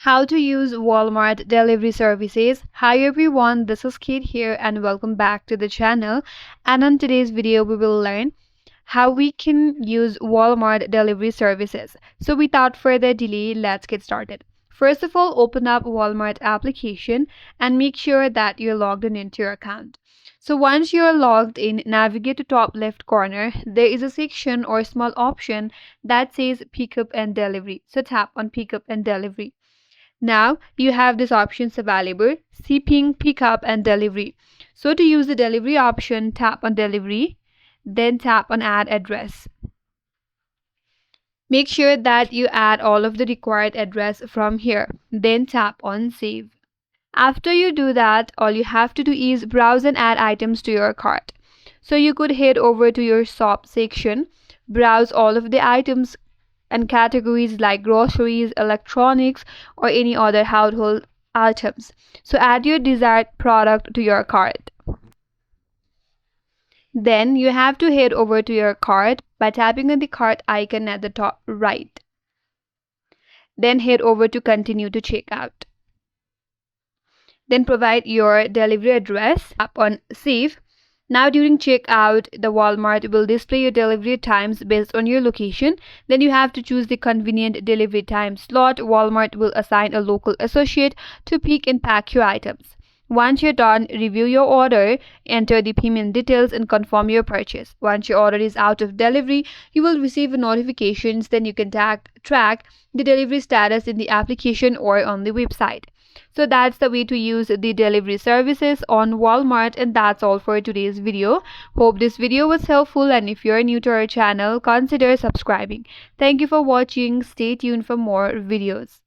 How to use Walmart delivery services. Hi everyone, this is Kate here and welcome back to the channel. And on today's video we will learn how we can use Walmart delivery services. So without further delay, let's get started. First of all, open up Walmart application and make sure that you're logged in into your account. So once you're logged in, navigate to top left corner. There is a section or small option that says pickup and delivery. So tap on pickup and delivery. Now you have these options available: shipping, pickup, and delivery. So to use the delivery option, tap on delivery, then tap on add address. Make sure that you add all of the required address from here, then tap on save. After you do that, all you have to do is browse and add items to your cart. So you could head over to your shop section, browse all of the items and categories like groceries, electronics, or any other household items. So add your desired product to your cart. Then you have to head over to your cart by tapping on the cart icon at the top right. Then head over to continue to checkout. Then provide your delivery address, tap on save. Now during checkout, the Walmart will display your delivery times based on your location. Then you have to choose the convenient delivery time slot. Walmart will assign a local associate to pick and pack your items. Once you're done, review your order, enter the payment details and confirm your purchase. Once your order is out of delivery, you will receive notifications. Then you can track the delivery status in the application or on the website. So that's the way to use the delivery services on Walmart, and that's all for today's video. Hope this video was helpful, and if you're new to our channel, consider subscribing. Thank you for watching. Stay tuned for more videos.